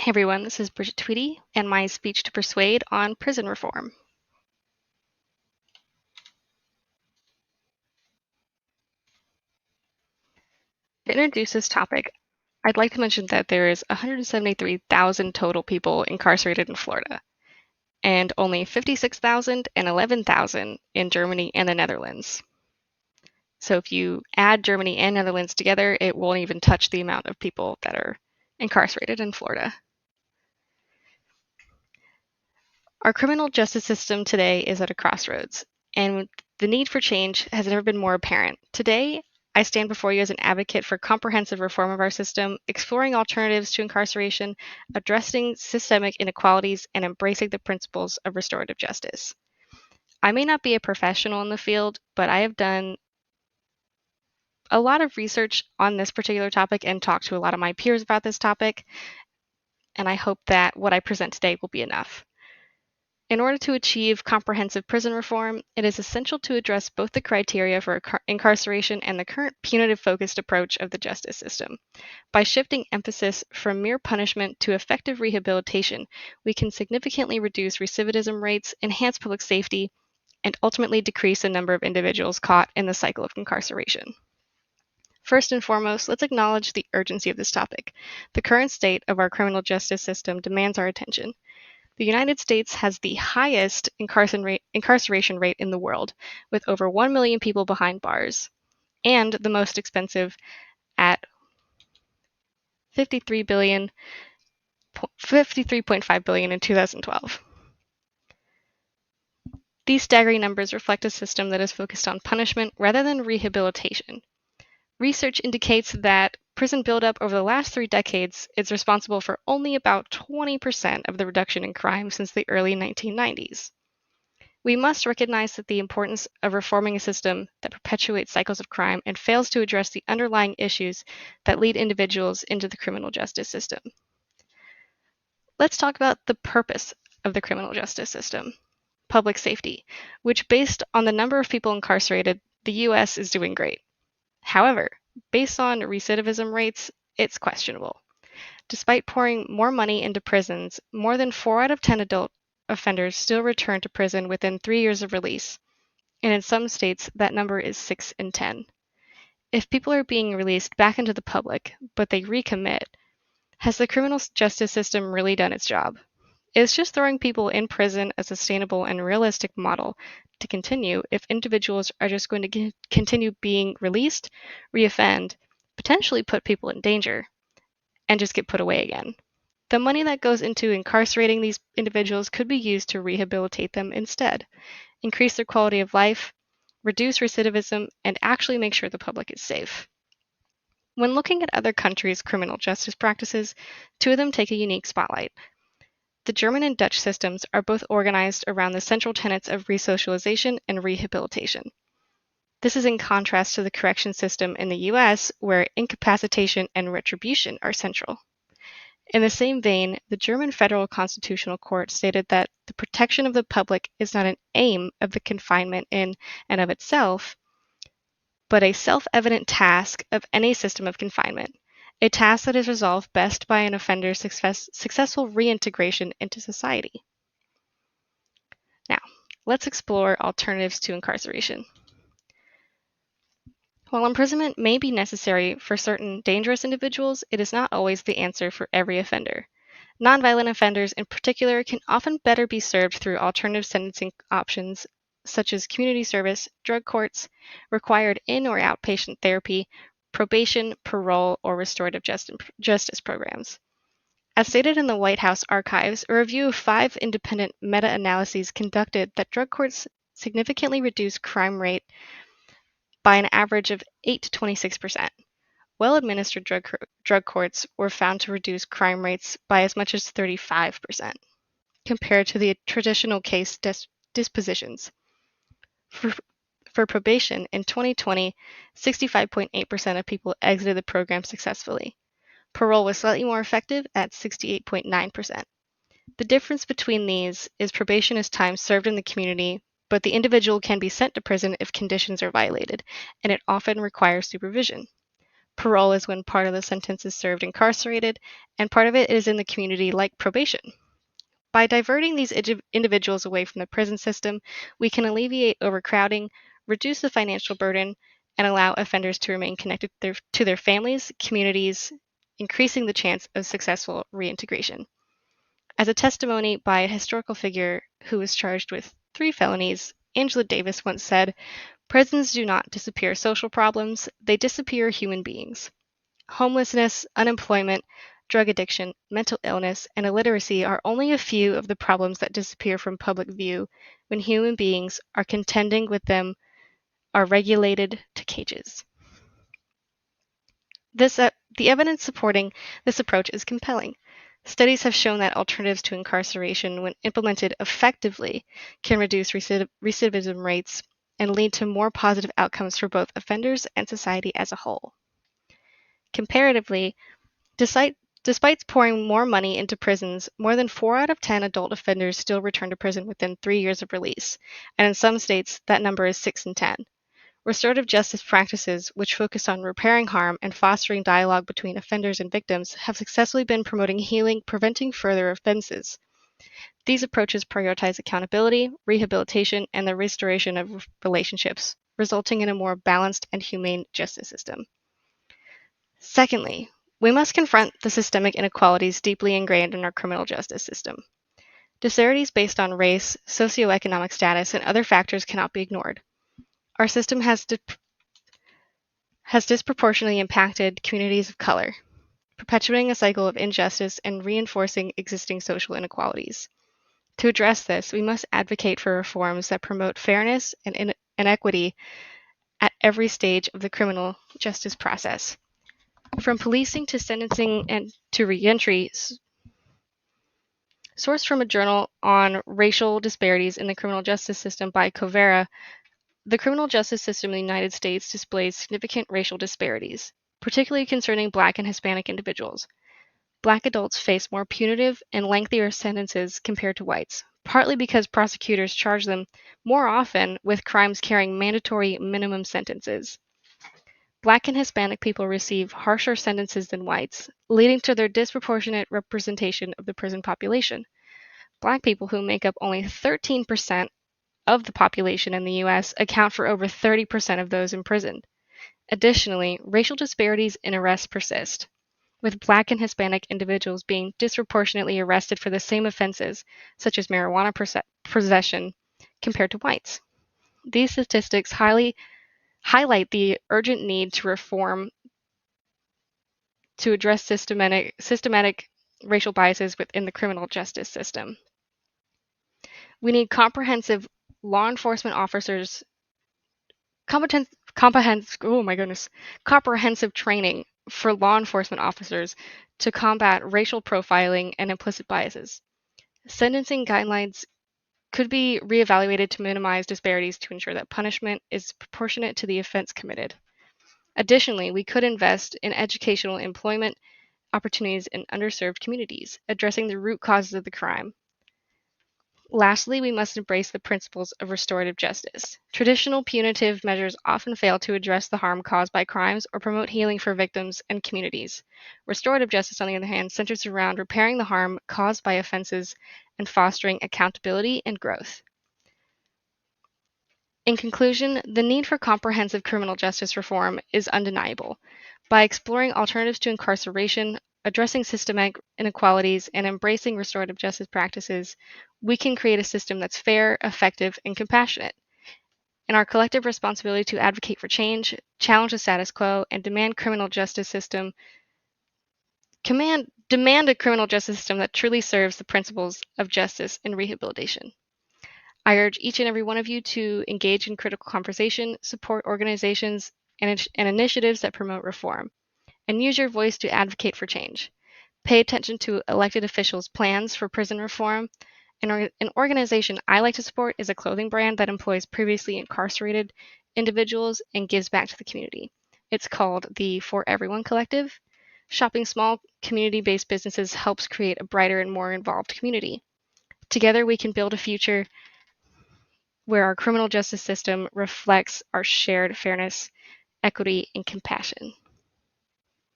Hey everyone, this is Bridget Tweedy and my speech to Pursuade on prison reform. To introduce this topic, I'd like to mention that there is 173,000 total people incarcerated in Florida, and only 56,000 and 11,000 in Germany and the Netherlands. So if you add Germany and Netherlands together, it won't even touch the amount of people that are incarcerated in Florida. Our criminal justice system today is at a crossroads, and the need for change has never been more apparent. Today, I stand before you as an advocate for comprehensive reform of our system, exploring alternatives to incarceration, addressing systemic inequalities, and embracing the principles of restorative justice. I may not be a professional in the field, but I have done a lot of research on this particular topic and talked to a lot of my peers about this topic, and I hope that what I present today will be enough. In order to achieve comprehensive prison reform, it is essential to address both the criteria for incarceration and the current punitive-focused approach of the justice system. By shifting emphasis from mere punishment to effective rehabilitation, we can significantly reduce recidivism rates, enhance public safety, and ultimately decrease the number of individuals caught in the cycle of incarceration. First and foremost, let's acknowledge the urgency of this topic. The current state of our criminal justice system demands our attention. The United States has the highest incarceration rate in the world, with over 1 million people behind bars, and the most expensive at 53.5 billion in 2012. These staggering numbers reflect a system that is focused on punishment rather than rehabilitation. Research indicates that prison buildup over the last 3 decades is responsible for only about 20% of the reduction in crime since the early 1990s. We must recognize that the importance of reforming a system that perpetuates cycles of crime and fails to address the underlying issues that lead individuals into the criminal justice system. Let's talk about the purpose of the criminal justice system, public safety, which based on the number of people incarcerated, the US is doing great. However, based on recidivism rates, it's questionable. Despite pouring more money into prisons, more than 4 out of 10 adult offenders still return to prison within 3 years of release, and in some states that number is 6 in 10. If people are being released back into the public, but they recommit, has the criminal justice system really done its job? Is just throwing people in prison a sustainable and realistic model to continue if individuals are just going to continue being released, reoffend, potentially put people in danger, and just get put away again? The money that goes into incarcerating these individuals could be used to rehabilitate them instead, increase their quality of life, reduce recidivism, and actually make sure the public is safe. When looking at other countries' criminal justice practices, 2 of them take a unique spotlight. The German and Dutch systems are both organized around the central tenets of resocialization and rehabilitation. This is in contrast to the correction system in the US, where incapacitation and retribution are central. In the same vein, the German Federal Constitutional Court stated that the protection of the public is not an aim of the confinement in and of itself, but a self-evident task of any system of confinement, a task that is resolved best by an offender's successful reintegration into society. Now, let's explore alternatives to incarceration. While imprisonment may be necessary for certain dangerous individuals, it is not always the answer for every offender. Nonviolent offenders in particular can often better be served through alternative sentencing options such as community service, drug courts, required in or outpatient therapy, probation, parole, or restorative justice programs. As stated in the White House archives, a review of 5 independent meta-analyses conducted that drug courts significantly reduce crime rate by an average of 8 to 26%. Well-administered drug courts were found to reduce crime rates by as much as 35% compared to the traditional case dispositions. For probation, in 2020, 65.8% of people exited the program successfully. Parole was slightly more effective at 68.9%. The difference between these is probation is time served in the community, but the individual can be sent to prison if conditions are violated, and it often requires supervision. Parole is when part of the sentence is served incarcerated, and part of it is in the community, like probation. By diverting these individuals away from the prison system, we can alleviate overcrowding, reduce the financial burden, and allow offenders to remain connected to their families, communities, increasing the chance of successful reintegration. As a testimony by a historical figure who was charged with 3 felonies, Angela Davis once said, "Prisons do not disappear social problems, they disappear human beings." Homelessness, unemployment, drug addiction, mental illness, and illiteracy are only a few of the problems that disappear from public view when human beings are contending with them are regulated to cages. The evidence supporting this approach is compelling. Studies have shown that alternatives to incarceration, when implemented effectively, can reduce recidivism rates and lead to more positive outcomes for both offenders and society as a whole. Comparatively, despite pouring more money into prisons, more than 4 out of 10 adult offenders still return to prison within 3 years of release, and in some states, that number is 6 in 10. Restorative justice practices, which focus on repairing harm and fostering dialogue between offenders and victims, have successfully been promoting healing, preventing further offenses. These approaches prioritize accountability, rehabilitation, and the restoration of relationships, resulting in a more balanced and humane justice system. Secondly, we must confront the systemic inequalities deeply ingrained in our criminal justice system. Disparities based on race, socioeconomic status, and other factors cannot be ignored. Our system has disproportionately impacted communities of color, perpetuating a cycle of injustice and reinforcing existing social inequalities. To address this, we must advocate for reforms that promote fairness and equity at every stage of the criminal justice process. From policing to sentencing and to reentry, sourced from a journal on racial disparities in the criminal justice system by Covera, the criminal justice system in the United States displays significant racial disparities, particularly concerning Black and Hispanic individuals. Black adults face more punitive and lengthier sentences compared to whites, partly because prosecutors charge them more often with crimes carrying mandatory minimum sentences. Black and Hispanic people receive harsher sentences than whites, leading to their disproportionate representation of the prison population. Black people, who make up only 13% of the population in the US, account for over 30% of those imprisoned. Additionally, racial disparities in arrests persist, with Black and Hispanic individuals being disproportionately arrested for the same offenses, such as marijuana possession, compared to whites. These statistics highlight the urgent need to reform to address systematic racial biases within the criminal justice system. We need comprehensive law enforcement officers, comprehensive training for law enforcement officers to combat racial profiling and implicit biases. Sentencing guidelines could be reevaluated to minimize disparities to ensure that punishment is proportionate to the offense committed. Additionally, we could invest in educational employment opportunities in underserved communities, addressing the root causes of the crime. Lastly, we must embrace the principles of restorative justice. Traditional punitive measures often fail to address the harm caused by crimes or promote healing for victims and communities. Restorative justice, on the other hand, centers around repairing the harm caused by offenses and fostering accountability and growth. In conclusion, the need for comprehensive criminal justice reform is undeniable. By exploring alternatives to incarceration, addressing systemic inequalities, and embracing restorative justice practices, we can create a system that's fair, effective, and compassionate. In our collective responsibility to advocate for change, challenge the status quo, and demand a criminal justice system that truly serves the principles of justice and rehabilitation. I urge each and every one of you to engage in critical conversation, support organizations and initiatives that promote reform, and use your voice to advocate for change. Pay attention to elected officials' plans for prison reform. An organization I like to support is a clothing brand that employs previously incarcerated individuals and gives back to the community. It's called the For Everyone Collective. Shopping small community-based businesses helps create a brighter and more involved community. Together, we can build a future where our criminal justice system reflects our shared fairness, equity, and compassion.